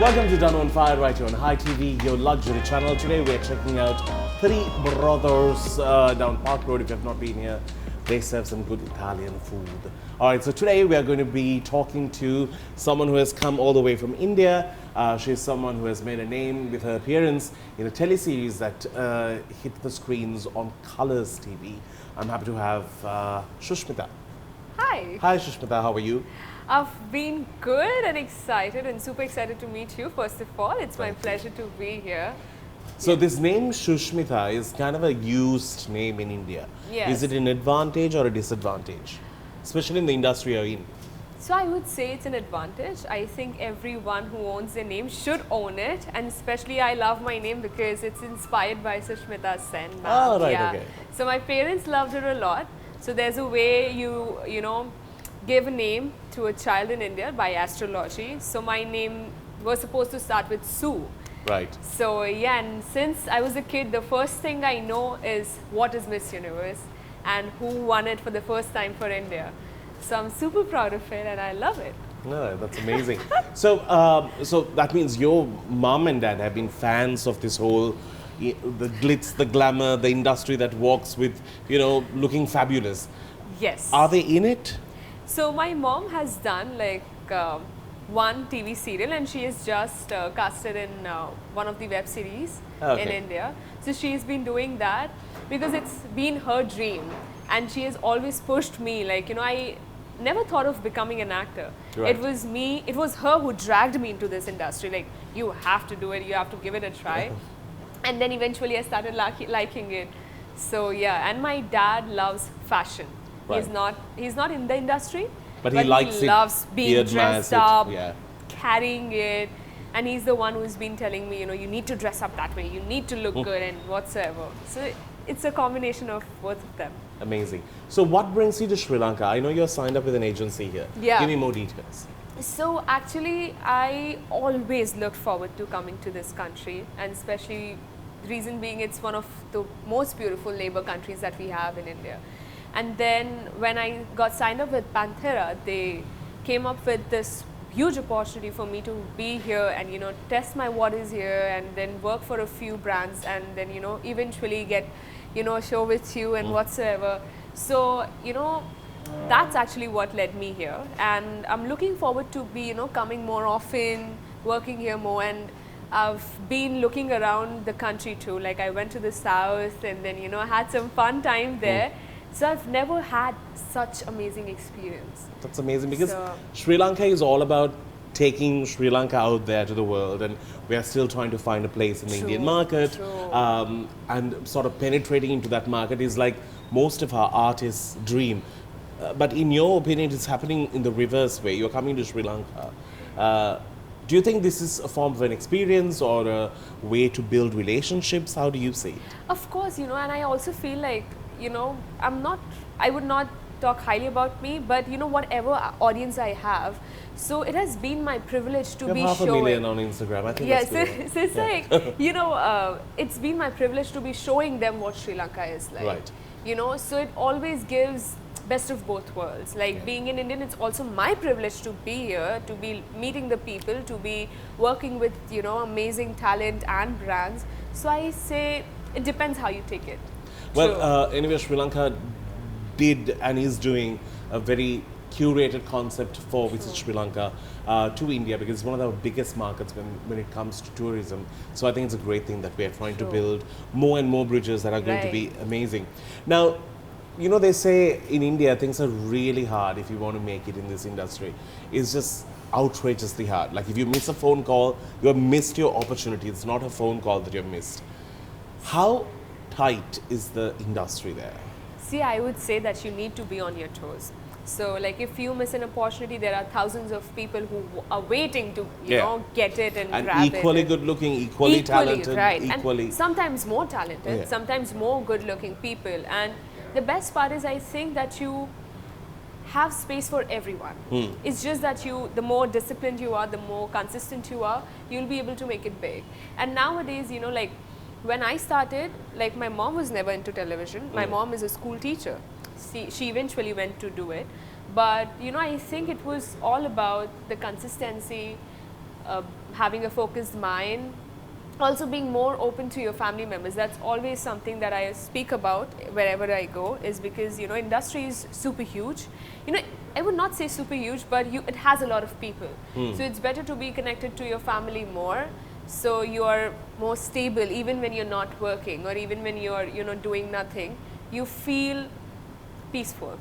Welcome to Danu on Fire right here on Hi TV, your luxury channel. Today we are checking out Three Brothers down Park Road. If you have not been here, they serve some good Italian food. Alright, so today we are going to be talking to someone who has come all the way from India. She's someone who has made a name with her appearance in a teleseries that hit the screens on Colors TV. I'm happy to have Sushmita. Hi. Hi Sushmita, how are you? I've been good and excited and super excited to meet you. First of all, it's my pleasure to be here. So this name Sushmita is kind of a used name in India. Yes. Is it an advantage or a disadvantage? Especially in the industry you're in. So I would say it's an advantage. I think everyone who owns their name should own it, and especially I love my name because it's inspired by Sushmita Singh. Oh, right, okay. So my parents loved her a lot. So there's a way you give a name to a child in India by astrology. So my name was supposed to start with Su. Right. So yeah, and since I was a kid, the first thing I know is what is Miss Universe and who won it for the first time for India. So I'm super proud of it and I love it. No, that's amazing. So that means your mom and dad have been fans of this whole, the glitz, the glamour, the industry that walks with, looking fabulous. Yes. Are they in it? So my mom has done like one TV serial and she is just casted in one of the web series in India. So she's been doing that because it's been her dream and she has always pushed me, like, I never thought of becoming an actor. Right. It was her who dragged me into this industry, like, you have to do it, you have to give it a try. And then eventually I started liking it. So yeah, and my dad loves fashion. Right. He's not in the industry, but he likes he loves being dressed up, yeah. carrying it, and he's the one who's been telling me, you need to dress up that way, you need to look good and whatsoever. So it's a combination of both of them. Amazing. So what brings you to Sri Lanka? I know you're signed up with an agency here. Yeah. Give me more details. So actually, I always looked forward to coming to this country, and especially the reason being it's one of the most beautiful neighbor countries that we have in India. And then when I got signed up with Panthera, they came up with this huge opportunity for me to be here and, test my waters here and then work for a few brands and then, eventually get, a show with you and whatsoever. So, that's actually what led me here. And I'm looking forward to be, coming more often, working here more. And I've been looking around the country too. Like I went to the south and then, had some fun time there. So I've never had such amazing experience. That's amazing because Sri Lanka is all about taking Sri Lanka out there to the world, and we are still trying to find a place in the Indian market. And sort of penetrating into that market is like most of our artists' dream. But in your opinion, it's happening in the reverse way. You're coming to Sri Lanka. Do you think this is a form of an experience or a way to build relationships? How do you see it? Of course, and I also feel like, I would not talk highly about me, but whatever audience I have, so it has been my privilege to be showing. You have 500,000 on Instagram, I think yes, that's good. so it's like, it's been my privilege to be showing them what Sri Lanka is like. Right. So it always gives best of both worlds. Like being an Indian, it's also my privilege to be here, to be meeting the people, to be working with, amazing talent and brands. So I say it depends how you take it. Well, anyway, Sri Lanka did and is doing a very curated concept for Visit Sri Lanka to India because it's one of the biggest markets when it comes to tourism. So I think it's a great thing that we are trying to build more and more bridges that are going to be amazing. Now, they say in India things are really hard if you want to make it in this industry. It's just outrageously hard. Like if you miss a phone call, you have missed your opportunity. It's not a phone call that you have missed. How tight is the industry there? See, I would say that you need to be on your toes. So like if you miss an opportunity, there are thousands of people who are waiting to, get it and grab it. Equally good looking, equally talented, right. equally. And sometimes more talented, sometimes more good looking people. And the best part is I think that you have space for everyone. It's just that the more disciplined you are, the more consistent you are, you'll be able to make it big. And nowadays, like when I started, like my mom was never into television. My mom is a school teacher. She eventually went to do it. But, I think it was all about the consistency, having a focused mind, also being more open to your family members. That's always something that I speak about wherever I go, is because industry is super huge. I would not say super huge, but it has a lot of people. So it's better to be connected to your family more, so you are more stable even when you're not working, or even when you're doing nothing. You feel peaceful.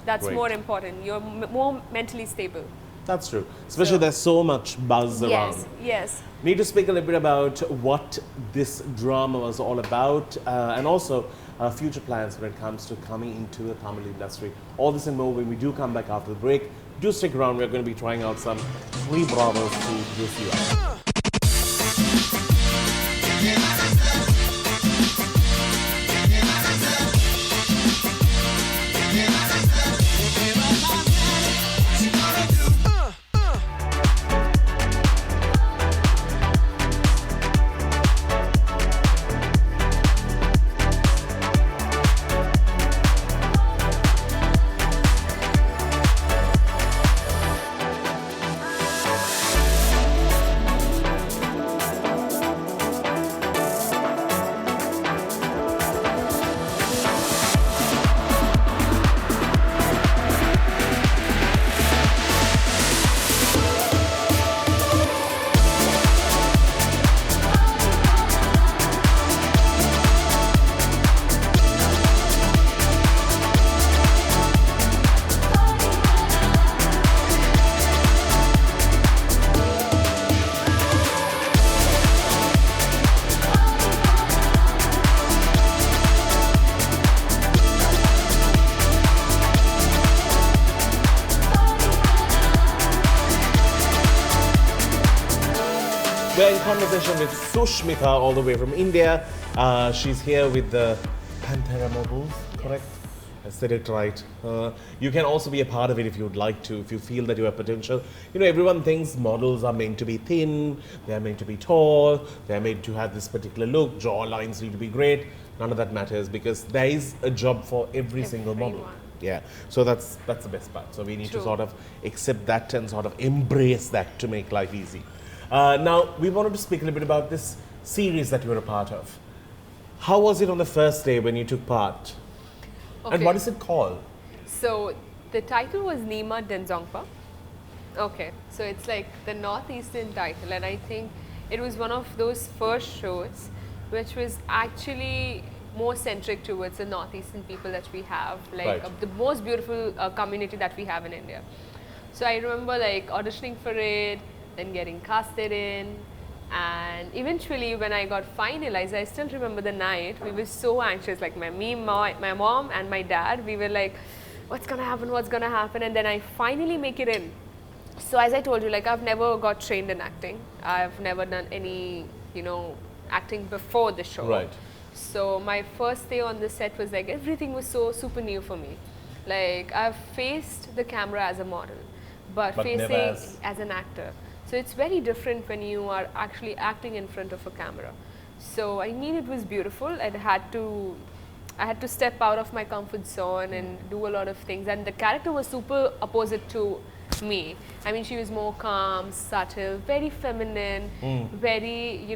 That's Great. more important. You're more mentally stable. That's true. Especially there's so much buzz around. Yes. Need to speak a little bit about what this drama was all about, and also future plans when it comes to coming into the Tamil industry. All this and more when we do come back after the break. Do stick around. We're going to be trying out some free bravos to introduce you up. We're in conversation with Sushmita all the way from India. She's here with the Panthera models, correct? I said it right. You can also be a part of it if you'd like to, if you feel that you have potential. Everyone thinks models are meant to be thin, they're meant to be tall, they're meant to have this particular look, jaw lines need to be great. None of that matters because there is a job for every single model. Yeah, so that's the best part. So we need to sort of accept that and sort of embrace that to make life easy. Now, we wanted to speak a little bit about this series that you were a part of. How was it on the first day when you took part? Okay. And what is it called? So, the title was Nima Denzongpa. Okay, so it's like the northeastern title, and I think it was one of those first shows which was actually more centric towards the northeastern people that we have, like the most beautiful community that we have in India. So I remember like auditioning for it, then getting casted in, and eventually when I got finalized, I still remember the night, we were so anxious, like my mom and my dad, we were like, what's gonna happen, and then I finally make it in. So as I told you, like I've never got trained in acting, I've never done any, acting before the show. Right. So my first day on the set was like, everything was so super new for me. Like I've faced the camera as a model, but facing as an actor. So it's very different when you are actually acting in front of a camera. So I mean, it was beautiful. I had to step out of my comfort zone and do a lot of things. And the character was super opposite to me. I mean, she was more calm, subtle, very feminine, very,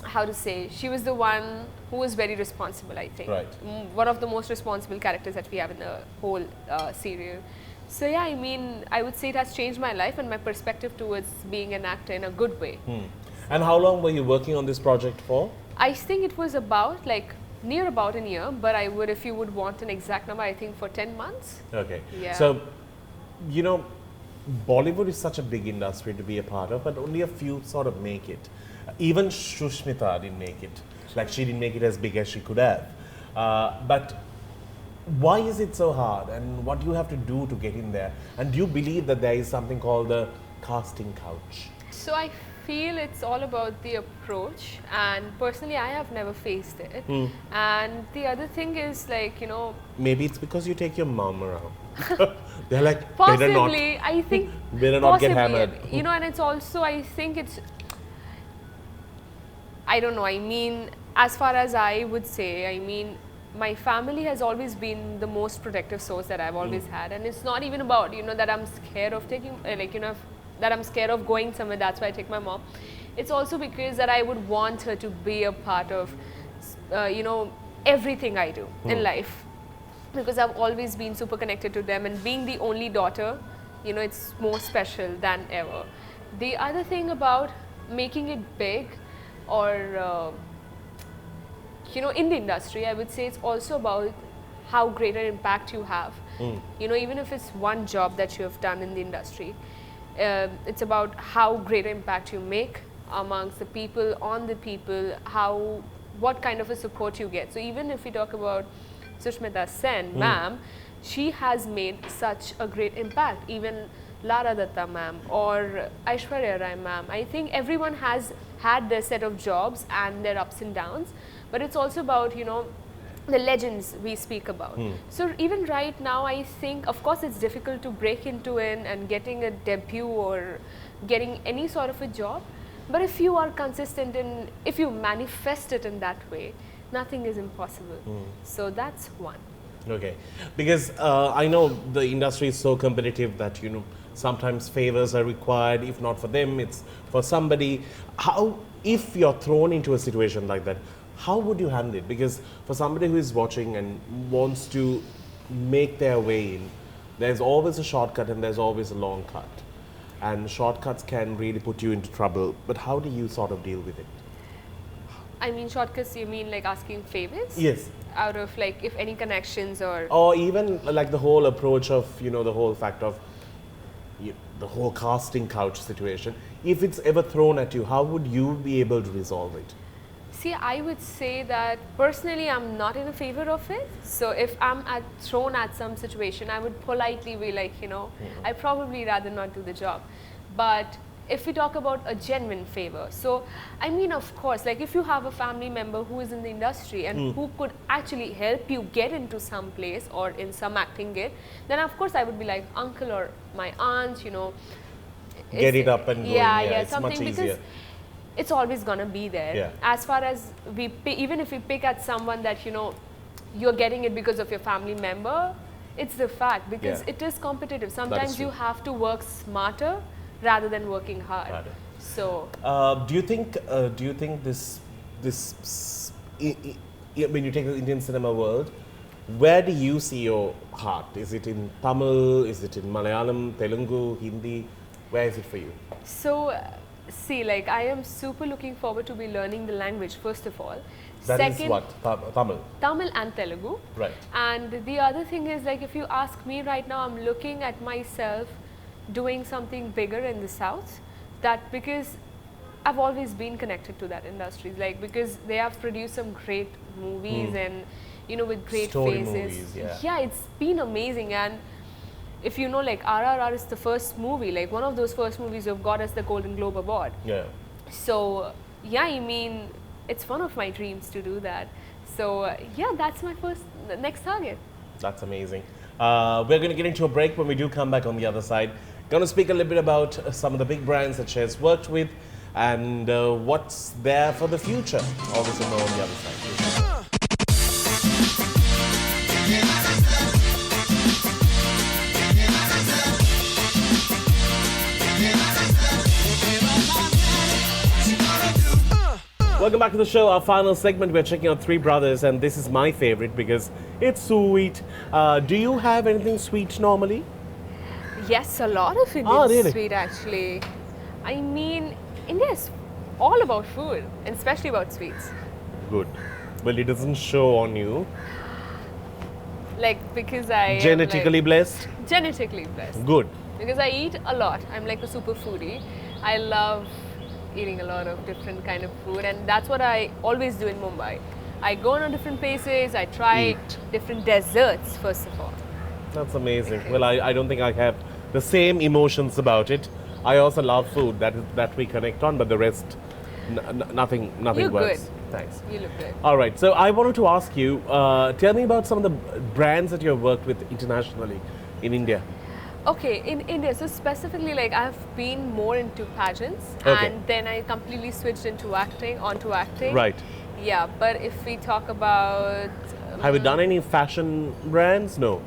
how to say, she was the one who was very responsible, I think. Right. One of the most responsible characters that we have in the whole serial. So yeah, I mean, I would say it has changed my life and my perspective towards being an actor in a good way. And how long were you working on this project for? I think it was about near about a year, but I would, if you would want an exact number, I think for 10 months. Okay. Yeah. So, Bollywood is such a big industry to be a part of, but only a few sort of make it. Even Sushmita didn't make it. Like she didn't make it as big as she could have. But why is it so hard, and what do you have to do to get in there? And do you believe that there is something called the casting couch? So I feel it's all about the approach, and personally I have never faced it. And the other thing is maybe it's because you take your mom around. They're like, possibly, better not. I think better not get hammered. And it's also, I think it's, I don't know, I mean, as far as I would say, I mean, my family has always been the most protective source that I've always had, and it's not even about that I'm scared of taking that I'm scared of going somewhere, that's why I take my mom. It's also because that I would want her to be a part of, everything I do in life. Because I've always been super connected to them, and being the only daughter, it's more special than ever. The other thing about making it big or, in the industry, I would say it's also about how great an impact you have. Even if it's one job that you have done in the industry, it's about how great an impact you make amongst the people, on the people, what kind of a support you get. So even if we talk about Sushmita Singh, ma'am, she has made such a great impact. Even Lara Datta ma'am or Aishwarya Rai ma'am. I think everyone has had their set of jobs and their ups and downs, but it's also about, the legends we speak about. So even right now, I think, of course, it's difficult to break into it and getting a debut or getting any sort of a job. But if you are consistent and if you manifest it in that way, nothing is impossible. So that's one. Okay, because I know the industry is so competitive that sometimes favors are required. If not for them, it's for somebody. How, if you're thrown into a situation like that, how would you handle it? Because for somebody who is watching and wants to make their way in, there's always a shortcut and there's always a long cut. And shortcuts can really put you into trouble. But how do you sort of deal with it? I mean, shortcuts, you mean like asking favors? Yes. Out of like, if any connections or even like the whole approach of, the whole fact of the whole casting couch situation. If it's ever thrown at you, how would you be able to resolve it? See, I would say that personally I'm not in a favor of it. So if I'm thrown at some situation, I would politely be like, I probably rather not do the job. But if we talk about a genuine favor, so I mean, of course, like if you have a family member who is in the industry and who could actually help you get into some place or in some acting gig, then of course I would be like uncle or my aunt, Get it up and going. Yeah, it's something, much easier. because it's always gonna be there. Yeah. As far as even if we pick at someone that you're getting it because of your family member, it's the fact, because it is competitive. Sometimes you have to work smarter rather than working hard. So do you think this when you take the Indian cinema world, where do you see your heart? Is it in Tamil? Is it in Malayalam, Telugu, Hindi? Where is it for you? So see, like I am super looking forward to be learning the language first of all. That is what? Tamil? Tamil and Telugu. Right. And the other thing is, like, if you ask me right now, I'm looking at myself doing something bigger in the South, that because I've always been connected to that industry, like because they have produced some great movies and with great Story faces. movies, yeah, it's been amazing. And if like RRR is the first movie, like one of those first movies you've got as the Golden Globe Award. Yeah. So yeah, I mean, it's one of my dreams to do that. So yeah, that's my next target. That's amazing. We're going to get into a break. When we do come back on the other side, going to speak a little bit about some of the big brands that she has worked with and what's there for the future. All this and more on the other side. Welcome back to the show. Our final segment, we're checking out three brothers, and this is my favorite because it's sweet. Do you have anything sweet normally? Yes, a lot of Indian sweet actually. I mean, India is all about food, and especially about sweets. Good. Well, it doesn't show on you. Like, because I Genetically blessed? Genetically blessed. Good. Because I eat a lot. I'm like a super foodie. I love eating a lot of different kind of food, and that's what I always do in Mumbai. I go on different places, I try different desserts first of all. That's amazing. Well, I don't think I have the same emotions about it. I also love food that we connect on, but the rest, nothing You're works. good. Thanks. You look good. All right, so I wanted to ask you, tell me about some of the brands that you have worked with internationally in India. Okay, in India, so specifically, like I've been more into pageants, and then I completely switched onto acting. Right. Yeah, but if we talk about have you done any fashion brands? No.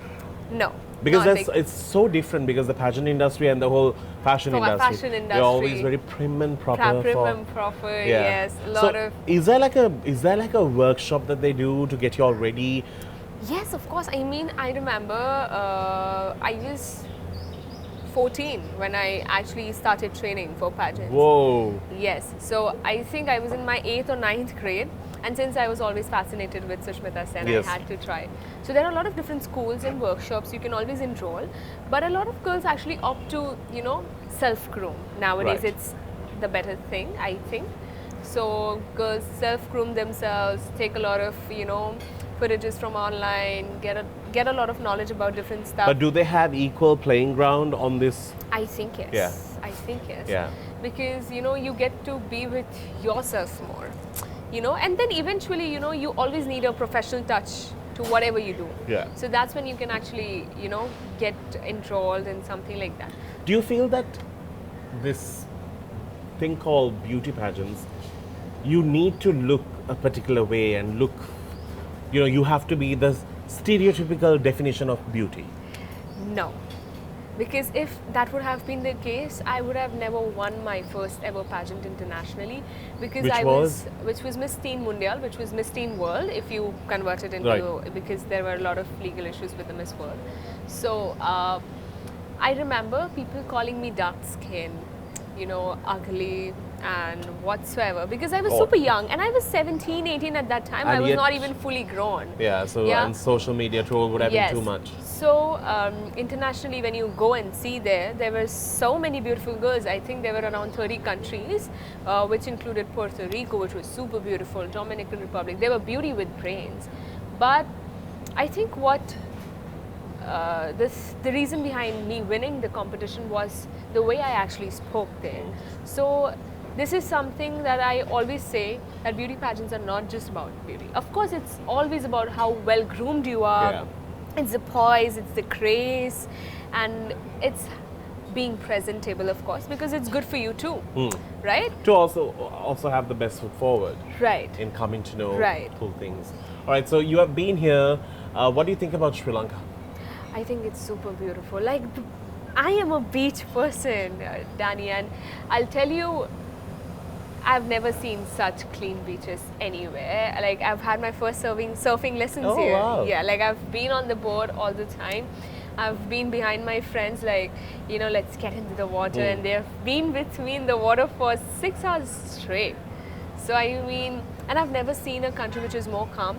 No. Because not big. it's so different, because the pageant industry and the whole fashion For our industry, fashion they're always industry. very prim and proper. Prim for, and proper, yeah. yes. A lot So of. is there like a workshop that they do to get you all ready? Yes, of course. I mean, I remember I was 14 when I actually started training for pageants. Whoa. Yes. So I think I was in my 8th or 9th grade. And since I was always fascinated with Sushmita Singh, Yes. I had to try. So there are a lot of different schools and workshops you can always enroll. But a lot of girls actually opt to, self-groom. Nowadays, Right. it's the better thing, I think. So girls self-groom themselves, take a lot of, footages from online, get a lot of knowledge about different stuff. But do they have equal playing ground on this? I think yes. Yeah. I think yes. Yeah. Because you get to be with yourself more. And then eventually, you always need a professional touch to whatever you do. Yeah. So that's when you can actually, get enrolled in something like that. Do you feel that this thing called beauty pageants, you need to look a particular way and look, you have to be the stereotypical definition of beauty? No. Because if that would have been the case, I would have never won my first ever pageant internationally. Because which was Miss Teen Mundial, which was Miss Teen World, if you convert it into, Right. because there were a lot of legal issues with the Miss World. So I remember people calling me dark skin, ugly and whatsoever, because I was super young and I was 17, 18 at that time. And I was yet- not even fully grown. Yeah, so Yeah. and social media troll would have been too much. So internationally, when you go and see there were so many beautiful girls. I think there were around 30 countries, which included Puerto Rico, which was super beautiful, Dominican Republic. They were beauty with brains. But I think the reason behind me winning the competition was the way I actually spoke there. So this is something that I always say, that beauty pageants are not just about beauty. Of course, it's always about how well groomed you are. Yeah. It's the poise, it's the grace, and it's being presentable, of course, because it's good for you too, right? To also have the best foot forward Right. in coming to know Right. cool things. All right, so you have been here. What do you think about Sri Lanka? I think it's super beautiful. Like, I am a beach person, Danny, and I'll tell you, I've never seen such clean beaches anywhere. Like, I've had my first surfing lessons Oh, here. wow. Yeah, like I've been on the board all the time. I've been behind my friends, like, let's get into the water, and they've been with me in the water for 6 hours straight. So I mean, and I've never seen a country which is more calm.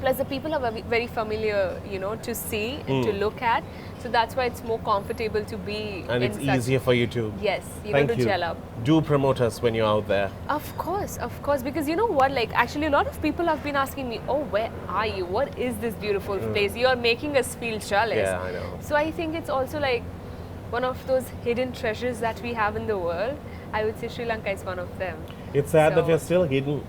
Plus, the people are very familiar, to see and to look at. So that's why it's more comfortable to be. And in it's such, easier for you to. Yes, Thank to you. gel up. Do promote us when you're out there. Of course, because you know what? Like, actually, a lot of people have been asking me, "Oh, where are you? What is this beautiful place? You are making us feel jealous." Yeah, I know. So I think it's also like one of those hidden treasures that we have in the world. I would say Sri Lanka is one of them. It's sad that So- we're still hidden.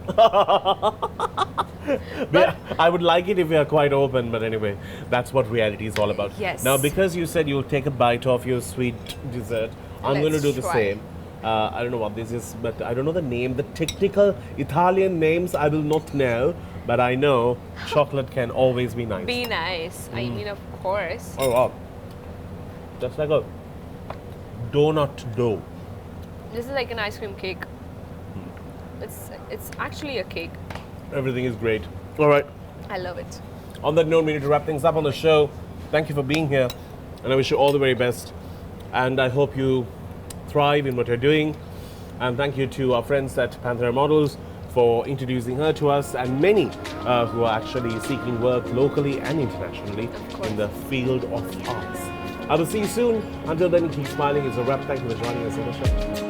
I would like it if we are quite open, but anyway, that's what reality is all about. Yes. Now, because you said you'll take a bite of your sweet dessert, I'm going to Let's do the try. same. I don't know what this is, but I don't know the name. The technical Italian names I will not know, but I know chocolate can always be nice. Be nice. I mean, of course. Oh, wow. Just like a donut dough. This is like an ice cream cake. It's actually a cake. Everything is great. All right. I love it. On that note, we need to wrap things up on the show. Thank you for being here, and I wish you all the very best. And I hope you thrive in what you're doing. And thank you to our friends at Panther Models for introducing her to us, and many who are actually seeking work locally and internationally in the field of arts. I will see you soon. Until then, keep smiling. It's a wrap. Thank you for joining us on the show.